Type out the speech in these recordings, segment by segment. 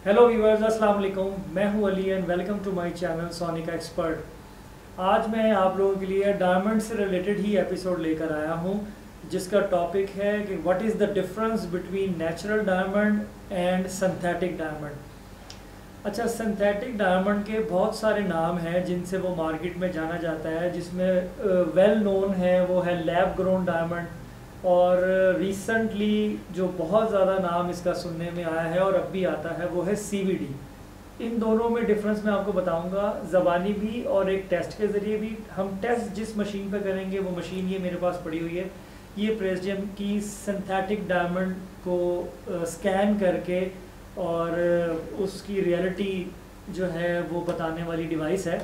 Hello viewers, अस्सलाम वालेकुम। मैं हूं Ali and welcome to my channel Sonika expert. आज मैं आप लोगों के लिए डायमंड से रिलेटेड ही एपिसोड लेकर आया हूं, जिसका टॉपिक है कि what is the difference between natural diamond and synthetic diamond. अच्छा, सिंथेटिक डायमंड के बहुत सारे नाम हैं जिनसे वो मार्केट में जाना जाता है, जिसमें वेल नोन है वो है लैब ग्रोन डायमंड, और रिसेंटली जो बहुत ज़्यादा नाम इसका सुनने में आया है और अब भी आता है वो है CVD। इन दोनों में डिफरेंस मैं आपको बताऊंगा, ज़बानी भी और एक टेस्ट के ज़रिए भी। हम टेस्ट जिस मशीन पे करेंगे वो मशीन ये मेरे पास पड़ी हुई है, ये प्रेसियम की सिंथेटिक डायमंड को स्कैन करके और उसकी रियलिटी जो है वो बताने वाली डिवाइस है।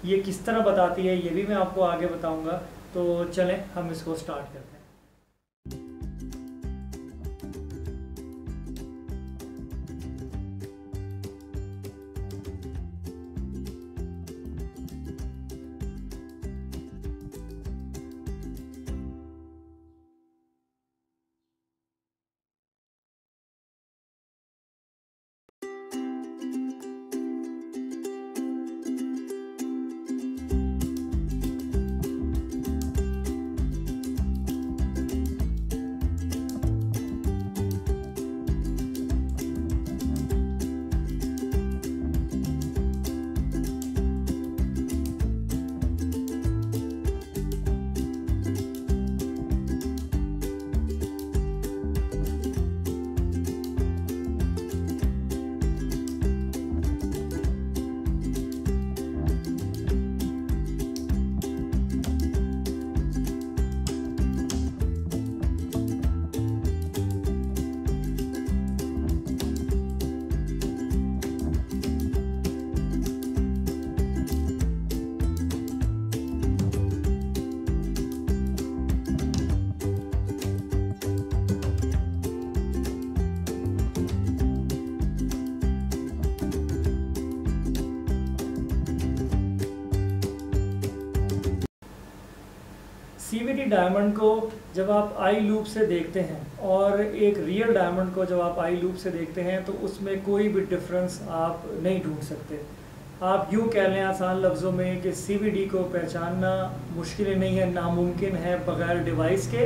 ये किस तरह बताती है ये भी मैं आपको आगे बताऊँगा। तो चलें हम इसको स्टार्ट करते हैं। CVD डायमंड को जब आप आई लूप से देखते हैं और एक रियल डायमंड को जब आप आई लूप से देखते हैं तो उसमें कोई भी डिफरेंस आप नहीं ढूंढ सकते। आप यूँ कह लें आसान लफ्ज़ों में कि CVD को पहचानना मुश्किल नहीं है, नामुमकिन है बग़ैर डिवाइस के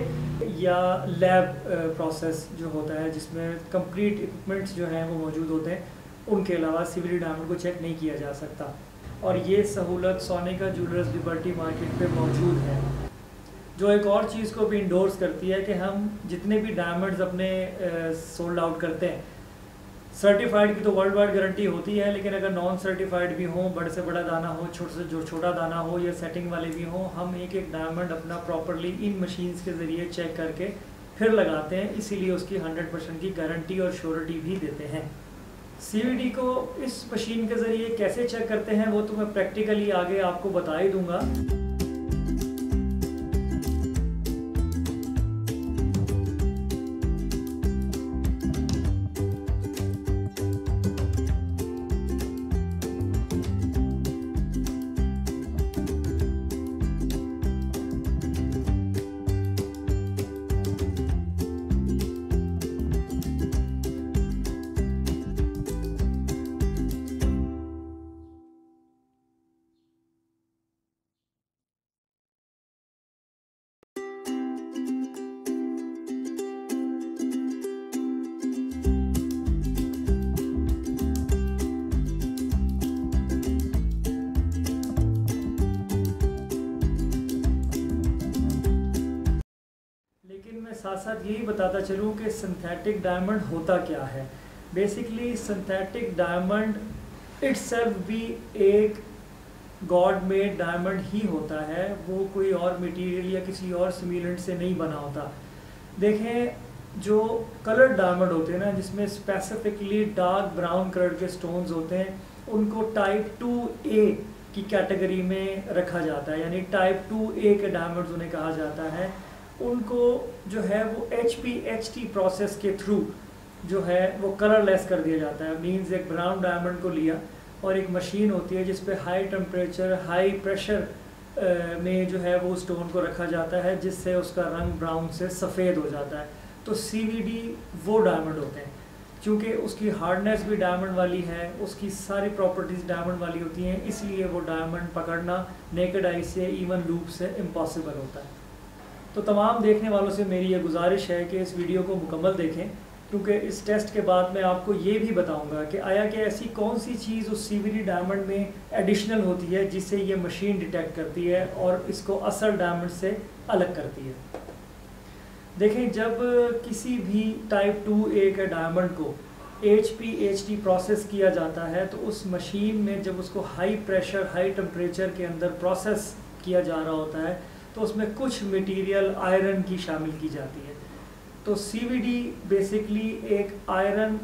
या लैब प्रोसेस जो होता है जिसमें कंप्लीट इक्विपमेंट्स जो हैं वो मौजूद होते हैं, उनके अलावा CVD डायमंड को चेक नहीं किया जा सकता। और ये सहूलत सोनिका ज्वेलर्स लिबर्टी मार्केट पे मौजूद है, जो एक और चीज़ को भी इंडोर्स करती है कि हम जितने भी डायमंड्स अपने सोल्ड आउट करते हैं, सर्टिफाइड की तो वर्ल्ड वाइड गारंटी होती है, लेकिन अगर नॉन सर्टिफाइड भी हो, बड़े से बड़ा दाना हो, छोटे से जो छोटा दाना हो या सेटिंग वाले भी हो, हम एक एक डायमंड अपना प्रॉपरली इन मशीन्स के ज़रिए चेक करके फिर लगाते हैं। इसीलिए उसकी 100% की गारंटी और श्योरिटी भी देते हैं। CVD को इस मशीन के ज़रिए कैसे चेक करते हैं वो तो मैं प्रैक्टिकली आगे आपको बता ही दूँगा। साथ साथ यही बताता चलूँ कि सिंथेटिक डायमंड होता क्या है। बेसिकली सिंथेटिक डायमंड इटसेल्फ भी एक गॉड मेड डायमंड ही होता है, वो कोई और मटेरियल या किसी और सिमिलेंट से नहीं बना होता। देखें, जो कलर्ड डायमंड होते हैं ना, जिसमें स्पेसिफिकली डार्क ब्राउन कलर के स्टोन्स होते हैं, उनको टाइप 2A की कैटेगरी में रखा जाता है, यानी टाइप 2A के डायमंड्स उन्हें कहा जाता है। उनको जो है वो HPHT प्रोसेस के थ्रू जो है वो कलरलेस कर दिया जाता है। मींस एक ब्राउन डायमंड को लिया और एक मशीन होती है जिस पे हाई टेम्परेचर हाई प्रेशर में जो है वो स्टोन को रखा जाता है, जिससे उसका रंग ब्राउन से सफ़ेद हो जाता है। तो CVD वो डायमंड होते हैं। क्योंकि उसकी हार्डनेस भी डायमंड वाली है, उसकी सारी प्रॉपर्टीज़ डायमंड वाली होती हैं, इसलिए वो डायमंड पकड़ना नेकेड आई से, इवन लूप से इम्पॉसिबल होता है। तो तमाम देखने वालों से मेरी ये गुजारिश है कि इस वीडियो को मुकम्मल देखें, क्योंकि इस टेस्ट के बाद मैं आपको ये भी बताऊंगा कि आया कि ऐसी कौन सी चीज़ उस CVD डायमंड में एडिशनल होती है जिससे ये मशीन डिटेक्ट करती है और इसको असल डायमंड से अलग करती है। देखें, जब किसी भी टाइप 2A के डायमंड को HPHT प्रोसेस किया जाता है तो उस मशीन में जब उसको हाई प्रेशर हाई टेम्परेचर के अंदर प्रोसेस किया जा रहा होता है तो उसमें कुछ मटेरियल आयरन की शामिल की जाती है। तो CVD बेसिकली एक आयरन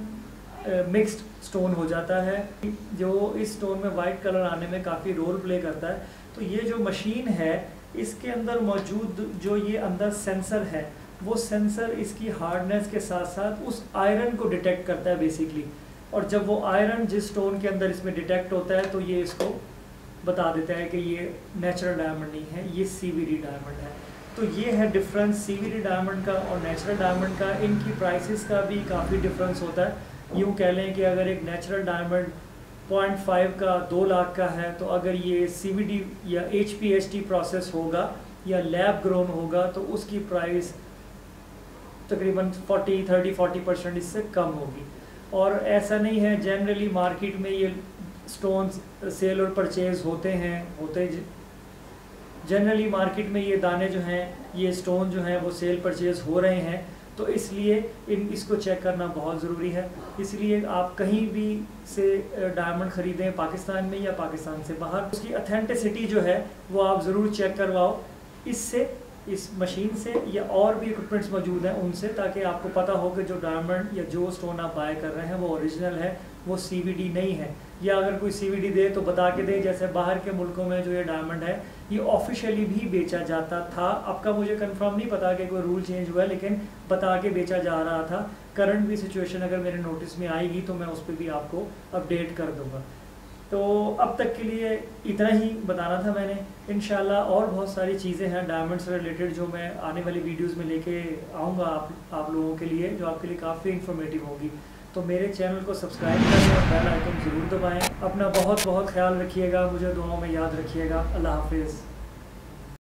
मिक्स्ड स्टोन हो जाता है जो इस स्टोन में वाइट कलर आने में काफ़ी रोल प्ले करता है। तो ये जो मशीन है इसके अंदर मौजूद जो ये अंदर सेंसर है, वो सेंसर इसकी हार्डनेस के साथ साथ उस आयरन को डिटेक्ट करता है बेसिकली, और जब वो आयरन जिस स्टोन के अंदर इसमें डिटेक्ट होता है तो ये इसको बता देता है कि ये नेचुरल डायमंड नहीं है, ये CVD डायमंड है। तो ये है डिफरेंस CVD डायमंड का और नेचुरल डायमंड का। इनकी प्राइसेस का भी काफ़ी डिफरेंस होता है। यूँ कह लें कि अगर एक नेचुरल डायमंड 0.5 का 2 लाख का है, तो अगर ये CVD या HPHT प्रोसेस होगा या लैब ग्रोन होगा तो उसकी प्राइस तकरीबन 40% इससे कम होगी। और ऐसा नहीं है, जनरली मार्केट में ये स्टोन्स सेल और परचेज जनरली मार्केट में ये दाने जो हैं, ये स्टोन जो हैं वो सेल परचेज हो रहे हैं, तो इसलिए इसको चेक करना बहुत ज़रूरी है। इसलिए आप कहीं भी से डायमंड ख़रीदें, पाकिस्तान में या पाकिस्तान से बाहर, उसकी अथेंटिसिटी जो है वो आप ज़रूर चेक करवाओ इससे, इस मशीन से, या और भी इक्विपमेंट्स मौजूद हैं उनसे, ताकि आपको पता हो कि जो डायमंड या जो स्टोन आप बाय कर रहे हैं वो ओरिजिनल है, वो CVD नहीं है। या अगर कोई CVD दे तो बता के दे। जैसे बाहर के मुल्कों में जो ये डायमंड है ये ऑफिशियली भी बेचा जाता था, आपका मुझे कंफर्म नहीं पता कि कोई रूल चेंज हुआ है, लेकिन बता के बेचा जा रहा था। करंट भी सिचुएशन अगर मेरे नोटिस में आएगी तो मैं उस पर भी आपको अपडेट कर दूँगा। तो अब तक के लिए इतना ही बताना था मैंने। इंशाल्लाह और बहुत सारी चीज़ें हैं डायमंड से रिलेटेड जो मैं आने वाली वीडियोस में लेके आऊँगा आप लोगों के लिए, जो आपके लिए काफ़ी इन्फॉर्मेटिव होगी। तो मेरे चैनल को सब्सक्राइब करें और बेल आइकन ज़रूर दबाएं। अपना बहुत बहुत ख्याल रखिएगा, मुझे दुआओं में याद रखिएगा। अल्लाह हाफिज़।